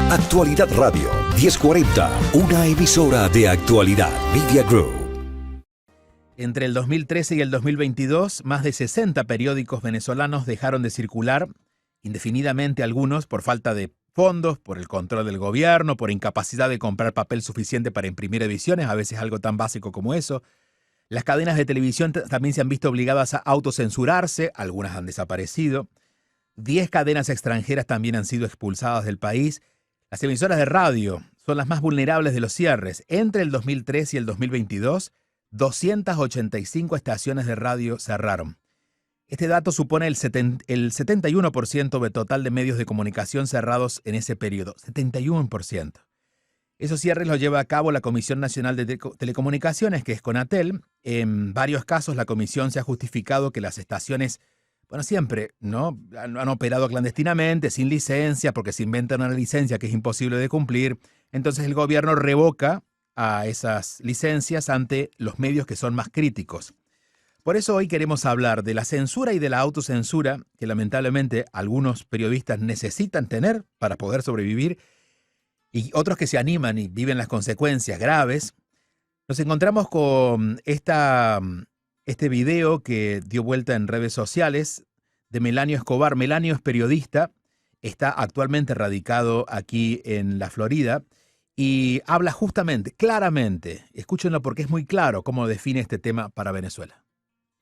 Actualidad Radio 1040, una emisora de Actualidad Media Group. Entre el 2013 y el 2022, más de 60 periódicos venezolanos dejaron de circular, indefinidamente algunos por falta de fondos, por el control del gobierno, por incapacidad de comprar papel suficiente para imprimir ediciones, a veces algo tan básico como eso. Las cadenas de televisión también se han visto obligadas a autocensurarse, algunas han desaparecido. 10 cadenas extranjeras también han sido expulsadas del país. Las emisoras de radio son las más vulnerables de los cierres. Entre el 2003 y el 2022, 285 estaciones de radio cerraron. Este dato supone el 71% del total de medios de comunicación cerrados en ese periodo. 71%. Esos cierres los lleva a cabo la Comisión Nacional de Telecomunicaciones, que es Conatel. En varios casos la comisión se ha justificado que las estaciones, bueno, siempre, ¿no?, han operado clandestinamente, sin licencia, porque se inventan una licencia que es imposible de cumplir. Entonces el gobierno revoca a esas licencias ante los medios que son más críticos. Por eso hoy queremos hablar de la censura y de la autocensura que lamentablemente algunos periodistas necesitan tener para poder sobrevivir y otros que se animan y viven las consecuencias graves. Nos encontramos con este video que dio vuelta en redes sociales de Melanio Escobar. Melanio es periodista, está actualmente radicado aquí en la Florida y habla justamente, claramente, escúchenlo porque es muy claro cómo define este tema para Venezuela.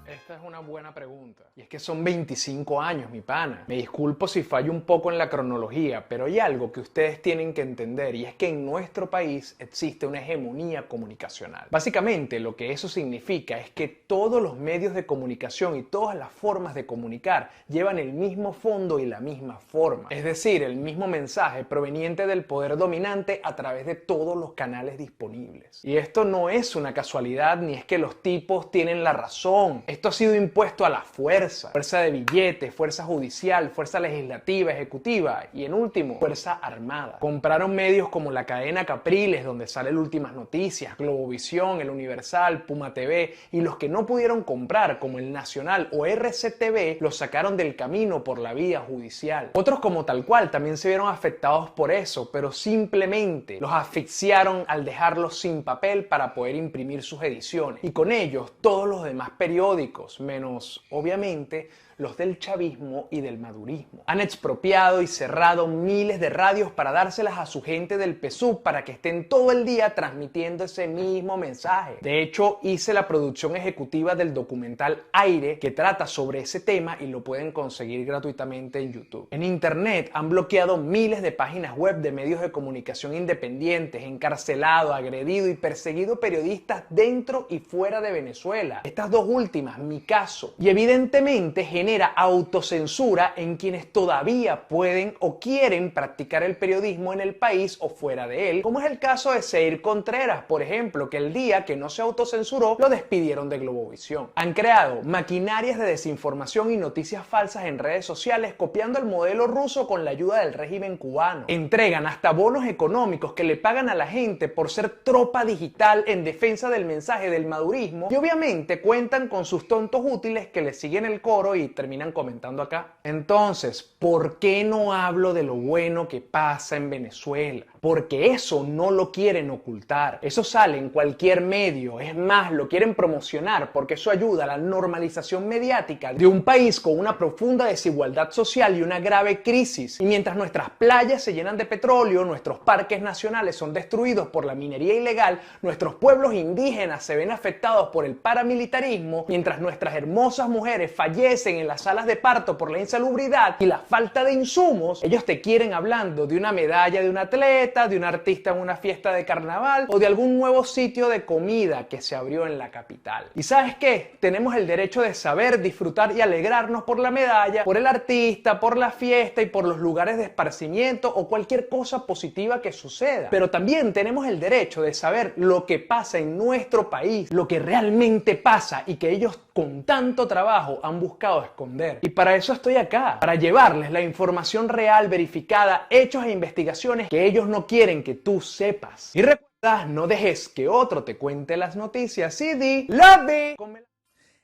Esta es una buena pregunta. Y es que son 25 años, mi pana. Me disculpo si fallo un poco en la cronología, pero hay algo que ustedes tienen que entender y es que en nuestro país existe una hegemonía comunicacional. Básicamente, lo que eso significa es que todos los medios de comunicación y todas las formas de comunicar llevan el mismo fondo y la misma forma. Es decir, el mismo mensaje proveniente del poder dominante a través de todos los canales disponibles. Y esto no es una casualidad ni es que los tipos tienen la razón. Esto ha sido impuesto a la fuerza de billetes, fuerza judicial, fuerza legislativa, ejecutiva y en último, fuerza armada. Compraron medios como la cadena Capriles, donde salen Últimas Noticias, Globovisión, El Universal, Puma TV, y los que no pudieron comprar, como El Nacional o RCTV, los sacaron del camino por la vía judicial. Otros como Tal Cual también se vieron afectados por eso, pero simplemente los asfixiaron al dejarlos sin papel para poder imprimir sus ediciones. Y con ellos, todos los demás periódicos, menos, obviamente, los del chavismo y del madurismo. Han expropiado y cerrado miles de radios para dárselas a su gente del PSUV para que estén todo el día transmitiendo ese mismo mensaje. De hecho, hice la producción ejecutiva del documental Aire que trata sobre ese tema y lo pueden conseguir gratuitamente en YouTube. En internet han bloqueado miles de páginas web de medios de comunicación independientes, encarcelado, agredido y perseguido periodistas dentro y fuera de Venezuela. Estas dos últimas, mi caso. Y evidentemente genera autocensura en quienes todavía pueden o quieren practicar el periodismo en el país o fuera de él, como es el caso de Seir Contreras, por ejemplo, que el día que no se autocensuró lo despidieron de Globovisión. Han creado maquinarias de desinformación y noticias falsas en redes sociales copiando el modelo ruso con la ayuda del régimen cubano. Entregan hasta bonos económicos que le pagan a la gente por ser tropa digital en defensa del mensaje del madurismo y obviamente cuentan con sus tontos útiles que les siguen el coro y terminan comentando acá. Entonces, ¿por qué no hablo de lo bueno que pasa en Venezuela? Porque eso no lo quieren ocultar. Eso sale en cualquier medio. Es más, lo quieren promocionar porque eso ayuda a la normalización mediática de un país con una profunda desigualdad social y una grave crisis. Y mientras nuestras playas se llenan de petróleo, nuestros parques nacionales son destruidos por la minería ilegal, nuestros pueblos indígenas se ven afectados por el paramilitarismo, mientras nuestras hermosas mujeres fallecen en las salas de parto por la insalubridad y la falta de insumos, ellos te quieren hablando de una medalla de un atleta, de un artista en una fiesta de carnaval o de algún nuevo sitio de comida que se abrió en la capital. ¿Y sabes qué? Tenemos el derecho de saber, disfrutar y alegrarnos por la medalla, por el artista, por la fiesta y por los lugares de esparcimiento o cualquier cosa positiva que suceda. Pero también tenemos el derecho de saber lo que pasa en nuestro país, lo que realmente pasa y que ellos con tanto trabajo han buscado esconder. Y para eso estoy acá, para llevarles la información real, verificada, hechos e investigaciones que ellos no quieren que tú sepas. Y recuerda, no dejes que otro te cuente las noticias y di love it.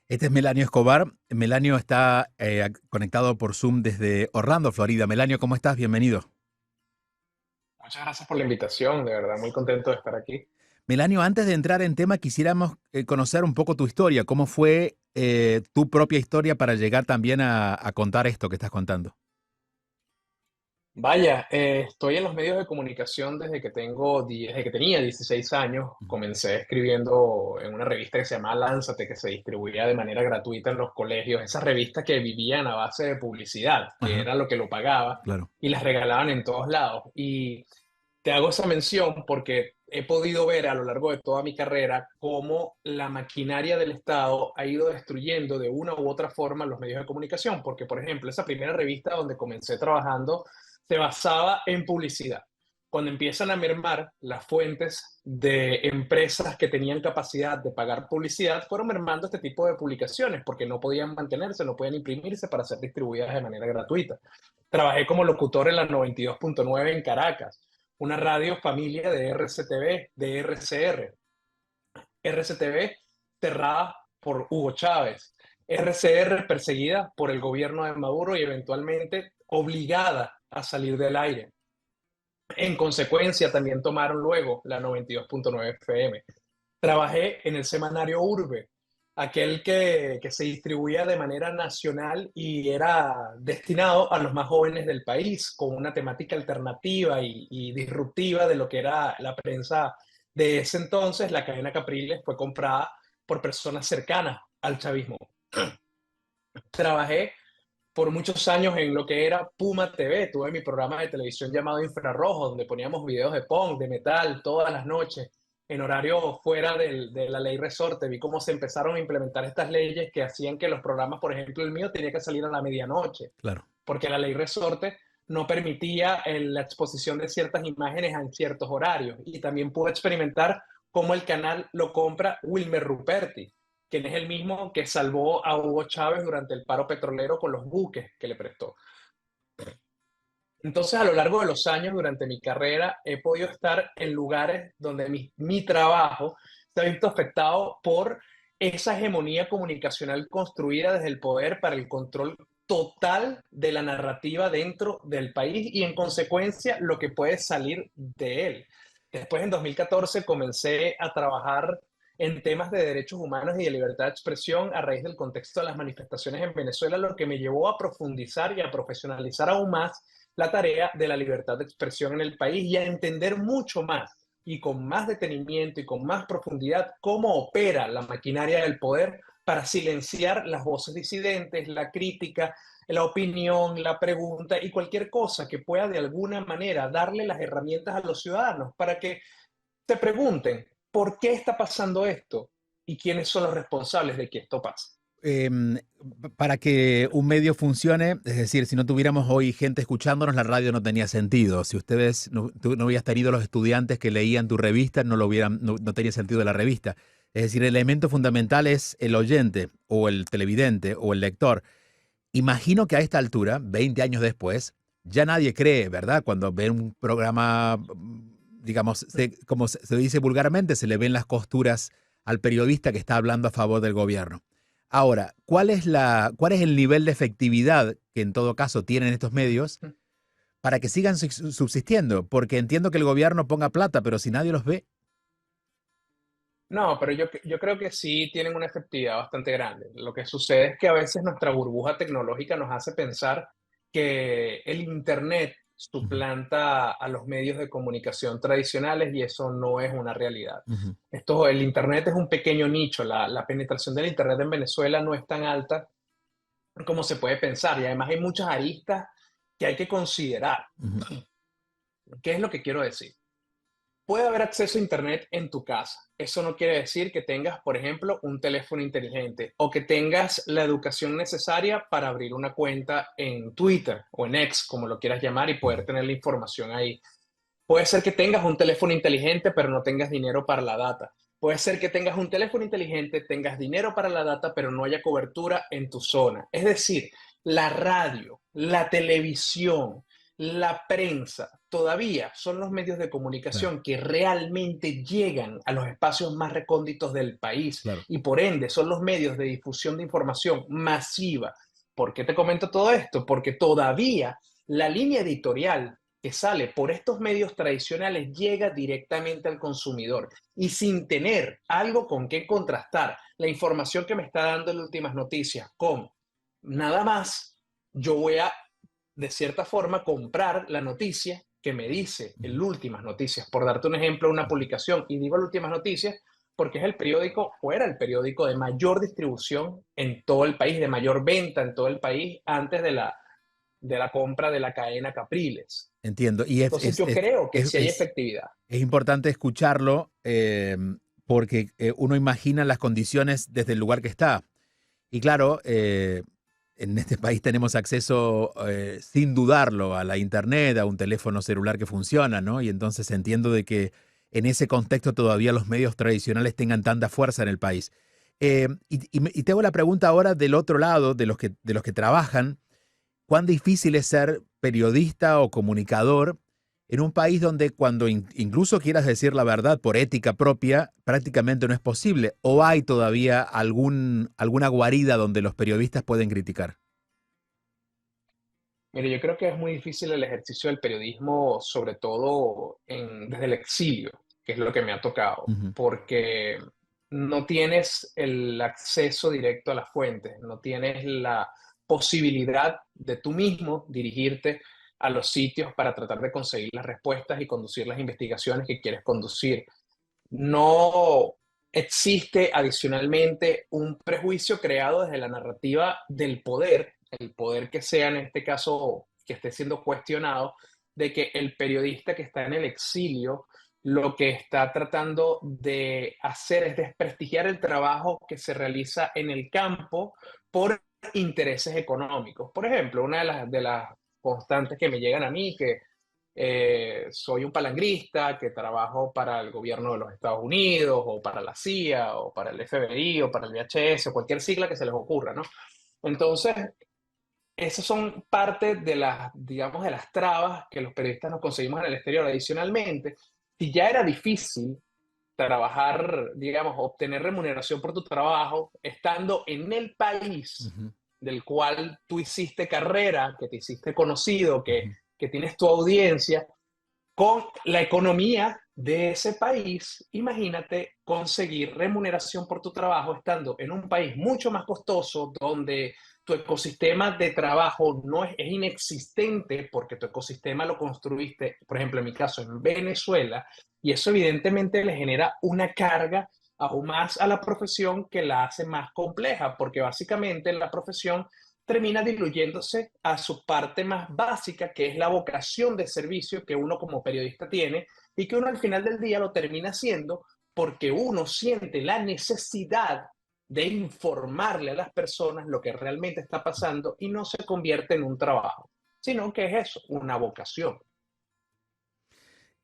Este es Melanio Escobar. Melanio está conectado por Zoom desde Orlando, Florida. Melanio, ¿cómo estás? Bienvenido. Muchas gracias por la invitación, de verdad, muy contento de estar aquí. Melanio, antes de entrar en tema, quisiéramos conocer un poco tu historia. ¿Cómo fue tu propia historia para llegar también a contar esto que estás contando? Vaya, estoy en los medios de comunicación desde que tenía 16 años. Ujú. Comencé escribiendo en una revista que se llamaba Lánzate, que se distribuía de manera gratuita en los colegios. Esas revistas que vivían a base de publicidad, que Ajá, era lo que lo pagaba, claro. y las regalaban en todos lados. Y te hago esa mención porque he podido ver a lo largo de toda mi carrera cómo la maquinaria del Estado ha ido destruyendo de una u otra forma los medios de comunicación. Porque, por ejemplo, esa primera revista donde comencé trabajando se basaba en publicidad. Cuando empiezan a mermar las fuentes de empresas que tenían capacidad de pagar publicidad, fueron mermando este tipo de publicaciones porque no podían mantenerse, no podían imprimirse para ser distribuidas de manera gratuita. Trabajé como locutor en la 92.9 en Caracas, una radio familia de RCTV, de RCR. RCTV cerrada por Hugo Chávez, RCR perseguida por el gobierno de Maduro y eventualmente obligada a salir del aire. En consecuencia, también tomaron luego la 92.9 FM. Trabajé en el semanario Urbe, aquel que se distribuía de manera nacional y era destinado a los más jóvenes del país, con una temática alternativa y disruptiva de lo que era la prensa de ese entonces. La cadena Capriles fue comprada por personas cercanas al chavismo. Trabajé por muchos años en lo que era Puma TV. Tuve mi programa de televisión llamado Infrarrojo, donde poníamos videos de punk, de metal, todas las noches, en horario fuera de la ley resorte. Vi cómo se empezaron a implementar estas leyes que hacían que los programas, por ejemplo, el mío tenía que salir a la medianoche, Claro. porque la ley resorte no permitía la exposición de ciertas imágenes en ciertos horarios. Y también pude experimentar cómo el canal lo compra Wilmer Ruperti, quien es el mismo que salvó a Hugo Chávez durante el paro petrolero con los buques que le prestó. Entonces, a lo largo de los años, durante mi carrera, he podido estar en lugares donde mi trabajo se ha visto afectado por esa hegemonía comunicacional construida desde el poder para el control total de la narrativa dentro del país y, en consecuencia, lo que puede salir de él. Después, en 2014, comencé a trabajar en temas de derechos humanos y de libertad de expresión a raíz del contexto de las manifestaciones en Venezuela, lo que me llevó a profundizar y a profesionalizar aún más la tarea de la libertad de expresión en el país y a entender mucho más y con más detenimiento y con más profundidad cómo opera la maquinaria del poder para silenciar las voces disidentes, la crítica, la opinión, la pregunta y cualquier cosa que pueda de alguna manera darle las herramientas a los ciudadanos para que se pregunten por qué está pasando esto y quiénes son los responsables de que esto pase. Em, para que un medio funcione, es decir, si no tuviéramos hoy gente escuchándonos, la radio no tenía sentido. Si ustedes tú no hubieras tenido los estudiantes que leían tu revista, no tenía sentido la revista. Es decir, el elemento fundamental es el oyente o el televidente o el lector. Imagino que a esta altura, 20 años después, ya nadie cree, ¿verdad? Cuando ve un programa, digamos, como se dice vulgarmente, se le ven las costuras al periodista que está hablando a favor del gobierno. Ahora, ¿cuál es el nivel de efectividad que en todo caso tienen estos medios para que sigan subsistiendo? Porque entiendo que el gobierno ponga plata, pero si nadie los ve. No, pero yo creo que sí tienen una efectividad bastante grande. Lo que sucede es que a veces nuestra burbuja tecnológica nos hace pensar que el Internet Ujú, suplanta a los medios de comunicación tradicionales y eso no es una realidad. ujú. El Internet es un pequeño nicho, la penetración del Internet en Venezuela no es tan alta como se puede pensar y además hay muchas aristas que hay que considerar. Ujú. ¿Qué es lo que quiero decir? Puede haber acceso a Internet en tu casa. Eso no quiere decir que tengas, por ejemplo, un teléfono inteligente o que tengas la educación necesaria para abrir una cuenta en Twitter o en X, como lo quieras llamar, y Ujú. poder tener la información ahí. Puede ser que tengas un teléfono inteligente, pero no tengas dinero para la data. Puede ser que tengas un teléfono inteligente, tengas dinero para la data, pero no haya cobertura en tu zona. Es decir, la radio, la televisión, la prensa, todavía son los medios de Claro, comunicación que realmente llegan a los espacios más recónditos del país claro. y por ende son los medios de difusión de información masiva. ¿Por qué te comento todo esto? Porque todavía la línea editorial que sale por estos medios tradicionales llega directamente al consumidor y sin tener algo con qué contrastar la información que me está dando en Últimas Noticias con nada más, yo voy a, de cierta forma, comprar la noticia que me dice el Últimas Noticias. Por darte un ejemplo, una publicación, y digo el Últimas Noticias porque es el periódico, o era el periódico de mayor distribución en todo el país, de mayor venta en todo el país, antes de la compra de la cadena Capriles. Entiendo. Y Entonces yo creo que sí hay es efectividad. es importante escucharlo porque uno imagina las condiciones desde el lugar que está. Y claro, en este país tenemos acceso sin dudarlo a la internet, a un teléfono celular que funciona, ¿no? Y entonces entiendo de que en ese contexto todavía los medios tradicionales tengan tanta fuerza en el país. Y te hago la pregunta ahora del otro lado, de los que trabajan. ¿Cuán difícil es ser periodista o comunicador en un país donde cuando incluso quieras decir la verdad por ética propia, prácticamente no es posible? ¿O hay todavía alguna guarida donde los periodistas pueden criticar? Mire, yo creo que es muy difícil el ejercicio del periodismo, sobre todo desde el exilio, que es lo que me ha tocado, Ujú, porque no tienes el acceso directo a las fuentes, no tienes la posibilidad de tú mismo dirigirte a los sitios para tratar de conseguir las respuestas y conducir las investigaciones que quieres conducir. No existe adicionalmente un prejuicio creado desde la narrativa del poder, el poder que sea en este caso que esté siendo cuestionado, de que el periodista que está en el exilio lo que está tratando de hacer es desprestigiar el trabajo que se realiza en el campo por intereses económicos. Por ejemplo, una de las constantes que me llegan a mí, que soy un palangrista que trabajo para el gobierno de los Estados Unidos o para la CIA o para el FBI o para el VHS o cualquier sigla que se les ocurra, ¿no? Entonces, esas son parte de las, digamos, de las trabas que los periodistas nos conseguimos en el exterior. Adicionalmente, si ya era difícil trabajar, digamos, obtener remuneración por tu trabajo, estando en el país ujú, del cual tú hiciste carrera, que te hiciste conocido, ujú. que tienes tu audiencia, con la economía de ese país, imagínate conseguir remuneración por tu trabajo estando en un país mucho más costoso, donde tu ecosistema de trabajo no es inexistente porque tu ecosistema lo construiste, por ejemplo, en mi caso, en Venezuela, y eso evidentemente le genera una carga aún más a la profesión que la hace más compleja, porque básicamente la profesión termina diluyéndose a su parte más básica, que es la vocación de servicio que uno como periodista tiene y que uno al final del día lo termina haciendo porque uno siente la necesidad de informarle a las personas lo que realmente está pasando y no se convierte en un trabajo, sino que es eso, una vocación.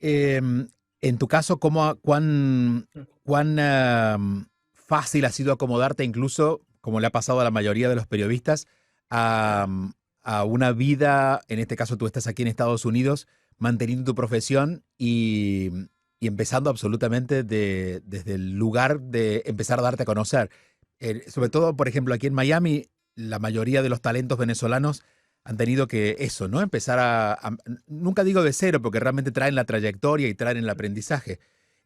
En tu caso, ¿cuán fácil ha sido acomodarte, incluso, como le ha pasado a la mayoría de los periodistas, a, a una vida, en este caso tú estás aquí en Estados Unidos, manteniendo tu profesión y empezando absolutamente desde el lugar de empezar a darte a conocer? Sobre todo, por ejemplo, aquí en Miami, la mayoría de los talentos venezolanos han tenido que eso, ¿no? Empezar nunca digo de cero, porque realmente traen la trayectoria y traen el aprendizaje.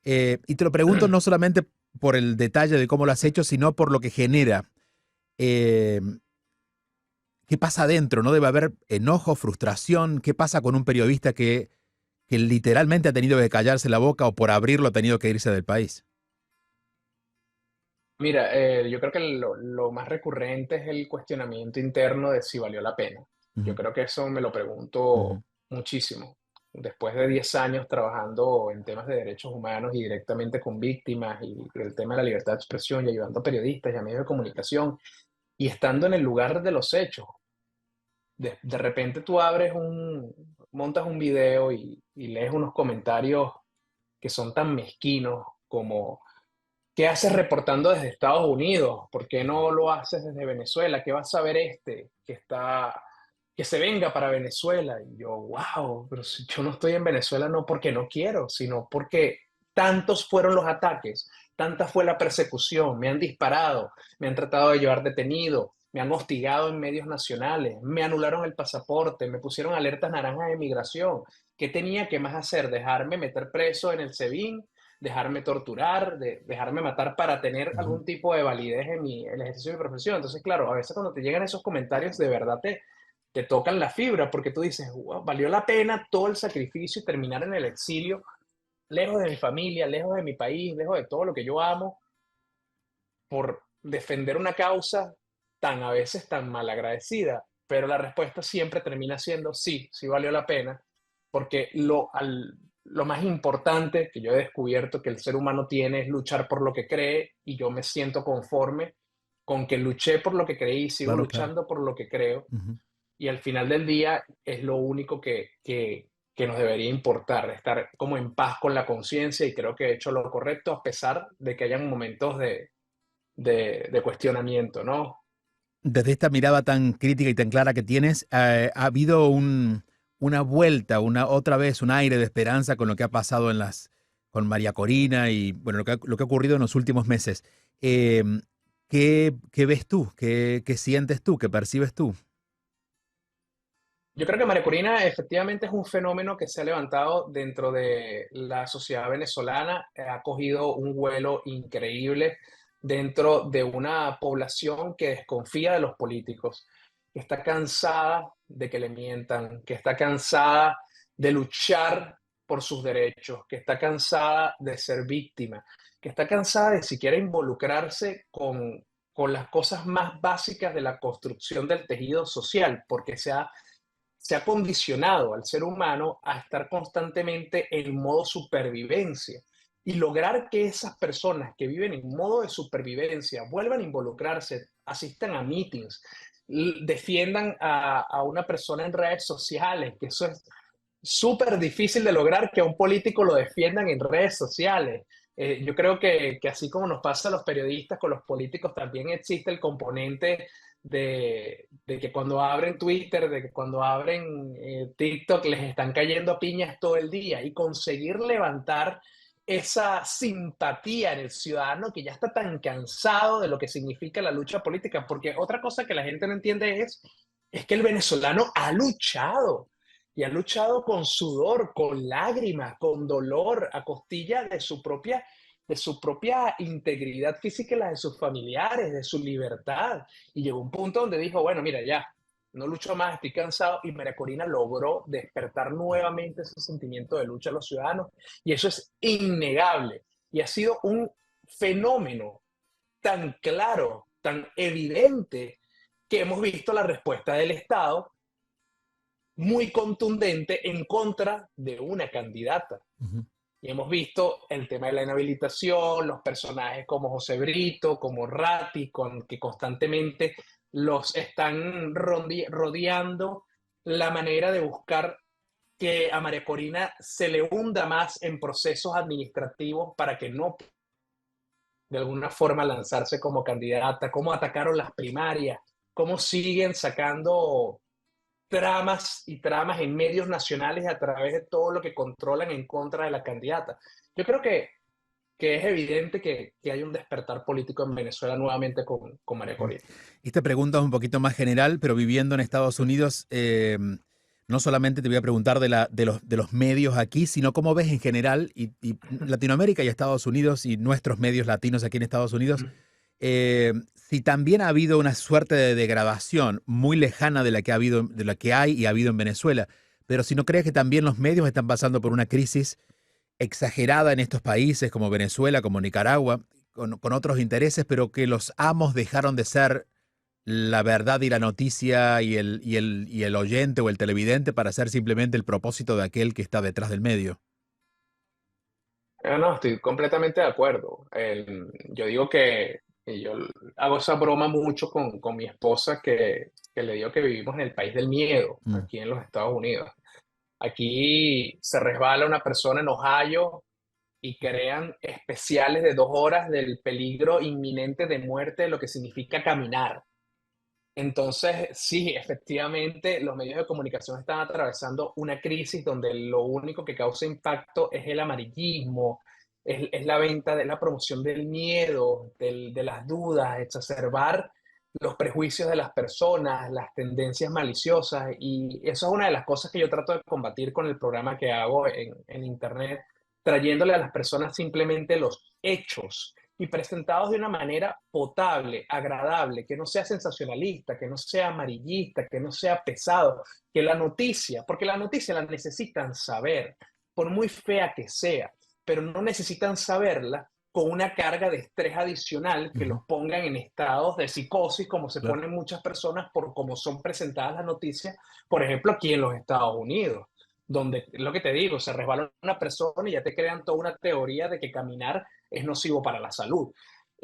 Y te lo pregunto no solamente por el detalle de cómo lo has hecho, sino por lo que genera. Eh, ¿Qué pasa adentro? ¿No debe haber enojo, frustración? ¿Qué pasa con un periodista que literalmente ha tenido que callarse la boca o por abrirlo ha tenido que irse del país? Mira, yo creo que lo más recurrente es el cuestionamiento interno de si valió la pena. Yo Ujú, creo que eso me lo ujú, pregunto muchísimo. Después de 10 años trabajando en temas de derechos humanos y directamente con víctimas y el tema de la libertad de expresión y ayudando a periodistas y a medios de comunicación y estando en el lugar de los hechos, de repente tú montas un video y lees unos comentarios que son tan mezquinos como ¿qué haces reportando desde Estados Unidos? ¿Por qué no lo haces desde Venezuela? ¿Qué va a saber este que se venga para Venezuela? Y yo, wow, pero si yo no estoy en Venezuela no porque no quiero, sino porque tantos fueron los ataques, tanta fue la persecución, me han disparado, me han tratado de llevar detenido, me han hostigado en medios nacionales, me anularon el pasaporte, me pusieron alertas naranjas de migración. ¿Qué tenía que más hacer? ¿Dejarme meter preso en el SEBIN? ¿Dejarme torturar? ¿Dejarme matar para tener Ujú. algún tipo de validez en el ejercicio de mi profesión? Entonces, claro, a veces cuando te llegan esos comentarios, de verdad te tocan la fibra porque tú dices, "Wow, valió la pena todo el sacrificio y terminar en el exilio, lejos de mi familia, lejos de mi país, lejos de todo lo que yo amo, por defender una causa tan a veces tan mal agradecida". Pero la respuesta siempre termina siendo sí, sí valió la pena, porque lo más importante que yo he descubierto que el ser humano tiene es luchar por lo que cree, y yo me siento conforme con que luché por lo que creí y sigo Claro, claro. luchando por lo que creo, Ujú. y al final del día es lo único que nos debería importar, estar como en paz con la conciencia, y creo que he hecho lo correcto a pesar de que hayan momentos de cuestionamiento, ¿no? Desde esta mirada tan crítica y tan clara que tienes, ha habido una vuelta, una otra vez, un aire de esperanza con lo que ha pasado con María Corina y bueno, lo que ha ocurrido en los últimos meses. Eh, ¿qué ves tú? ¿Qué sientes tú? ¿Qué percibes tú? Yo creo que María Corina efectivamente es un fenómeno que se ha levantado dentro de la sociedad venezolana, ha cogido un vuelo increíble dentro de una población que desconfía de los políticos, que está cansada de que le mientan, que está cansada de luchar por sus derechos, que está cansada de ser víctima, que está cansada de siquiera involucrarse con las cosas más básicas de la construcción del tejido social, porque se ha condicionado al ser humano a estar constantemente en modo supervivencia, y lograr que esas personas que viven en modo de supervivencia vuelvan a involucrarse, asistan a meetings, defiendan a una persona en redes sociales, que eso es súper difícil de lograr, que a un político lo defiendan en redes sociales. Yo creo que así como nos pasa a los periodistas, con los políticos también existe el componente de que cuando abren Twitter, de que cuando abren TikTok, les están cayendo a piñas todo el día, y conseguir levantar esa simpatía en el ciudadano que ya está tan cansado de lo que significa la lucha política, porque otra cosa que la gente no entiende es que el venezolano ha luchado, y ha luchado con sudor, con lágrimas, con dolor, a costilla de su propia integridad física y la de sus familiares, de su libertad. Y llegó un punto donde dijo, bueno, mira, ya, no lucho más, estoy cansado, y María Corina logró despertar nuevamente ese sentimiento de lucha a los ciudadanos, y eso es innegable. Y ha sido un fenómeno tan claro, tan evidente, que hemos visto la respuesta del Estado muy contundente en contra de una candidata. Ujú. Y hemos visto el tema de la inhabilitación, los personajes como José Brito, como Ratti, que constantemente los están rodeando la manera de buscar que a María Corina se le hunda más en procesos administrativos para que no de alguna forma lanzarse como candidata, cómo atacaron las primarias, cómo siguen sacando tramas y tramas en medios nacionales a través de todo lo que controlan en contra de la candidata. Yo creo que es evidente que hay un despertar político en Venezuela nuevamente con María Ujú. Corina. Esta pregunta es un poquito más general, pero viviendo en Estados Unidos, no solamente te voy a preguntar de los medios aquí, sino cómo ves en general y Latinoamérica y Estados Unidos y nuestros medios latinos aquí en Estados Unidos, si también ha habido una suerte de degradación muy lejana de la que ha habido, de la que hay y ha habido en Venezuela, pero si no crees que también los medios están pasando por una crisis exagerada en estos países como Venezuela, como Nicaragua, con otros intereses, pero que los amos dejaron de ser la verdad y la noticia y el oyente o el televidente para ser simplemente el propósito de aquel que está detrás del medio. No, estoy completamente de acuerdo. Yo digo que yo hago esa broma mucho con mi esposa, que le digo que vivimos en el país del miedo, Mm. aquí en los Estados Unidos. Aquí se resbala una persona en Ohio y crean especiales de 2 horas del peligro inminente de muerte, de lo que significa caminar. Entonces, sí, efectivamente, los medios de comunicación están atravesando una crisis donde lo único que causa impacto es el amarillismo, es la venta, de la promoción del miedo, de las dudas, exacerbar los prejuicios de las personas, las tendencias maliciosas, y eso es una de las cosas que yo trato de combatir con el programa que hago en Internet, trayéndole a las personas simplemente los hechos y presentados de una manera potable, agradable, que no sea sensacionalista, que no sea amarillista, que no sea pesado, que la noticia, porque la noticia la necesitan saber, por muy fea que sea, pero no necesitan saberla con una carga de estrés adicional que los Ujú, pongan en estados de psicosis, como se claro. ponen muchas personas por cómo son presentadas las noticias, por ejemplo, aquí en los Estados Unidos, donde, lo que te digo, se resbala una persona y ya te crean toda una teoría de que caminar es nocivo para la salud.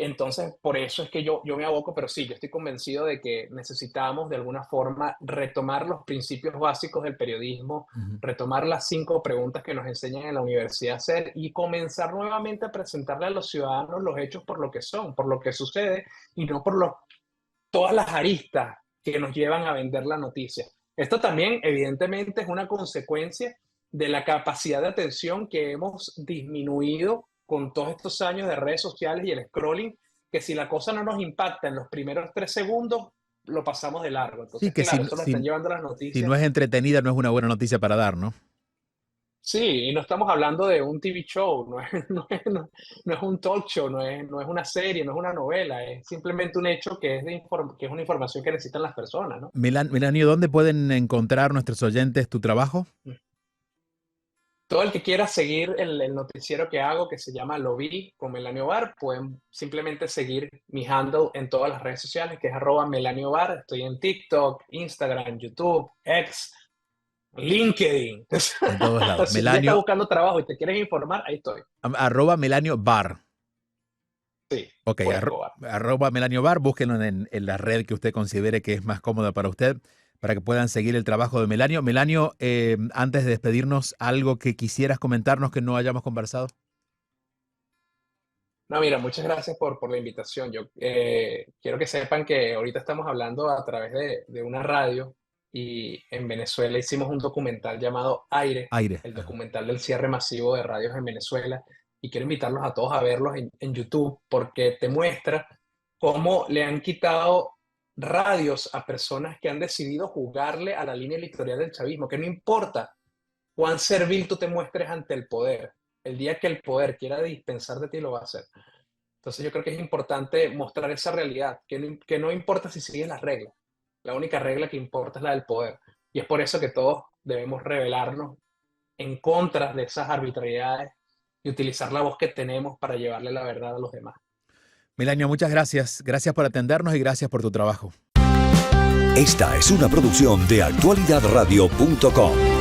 Entonces, por eso es que yo me aboco, pero sí, yo estoy convencido de que necesitamos de alguna forma retomar los principios básicos del periodismo, Ujú. retomar las 5 preguntas que nos enseñan en la universidad a hacer y comenzar nuevamente a presentarle a los ciudadanos los hechos por lo que son, por lo que sucede y no por todas las aristas que nos llevan a vender la noticia. Esto también, evidentemente, es una consecuencia de la capacidad de atención que hemos disminuido con todos estos años de redes sociales y el scrolling, que si la cosa no nos impacta en los primeros 3 segundos, lo pasamos de largo. Sí, Entonces, que claro, eso lo están llevando las si no noticias. es entretenida, no es una buena noticia para dar, ¿no? Sí, y no estamos hablando de un TV show, no es un talk show, no es una serie, no es una novela, es simplemente un hecho que que es una información que necesitan las personas, ¿no? Melanio, ¿dónde pueden encontrar nuestros oyentes tu trabajo? Todo el que quiera seguir el noticiero que hago, que se llama Lo Vi con Melanio Bar, pueden simplemente seguir mi handle en todas las redes sociales, que es @Melanio Bar. Estoy en TikTok, Instagram, YouTube, X, LinkedIn. En todos lados. Si un día estás Melanio, buscando trabajo y te quieres informar, ahí estoy. Melanio Bar. Sí, Ok, puedes robar. Melanio Bar, búsquenlo en la red que usted considere que es más cómoda para usted, para que puedan seguir el trabajo de Melanio. Melanio, antes de despedirnos, ¿algo que quisieras comentarnos que no hayamos conversado? No, mira, muchas gracias por la invitación. Yo quiero que sepan que ahorita estamos hablando a través de una radio y en Venezuela hicimos un documental llamado Aire, Aire. el Ajá. documental del cierre masivo de radios en Venezuela. Y quiero invitarlos a todos a verlos en YouTube porque te muestra cómo le han quitado radios a personas que han decidido jugarle a la línea editorial del chavismo, que no importa cuán servil tú te muestres ante el poder. El día que el poder quiera dispensar de ti, lo va a hacer. Entonces yo creo que es importante mostrar esa realidad, que no importa si sigues las reglas, la única regla que importa es la del poder. Y es por eso que todos debemos rebelarnos en contra de esas arbitrariedades y utilizar la voz que tenemos para llevarle la verdad a los demás. Melanio, muchas gracias. Gracias por atendernos y gracias por tu trabajo. Esta es una producción de actualidadradio.com.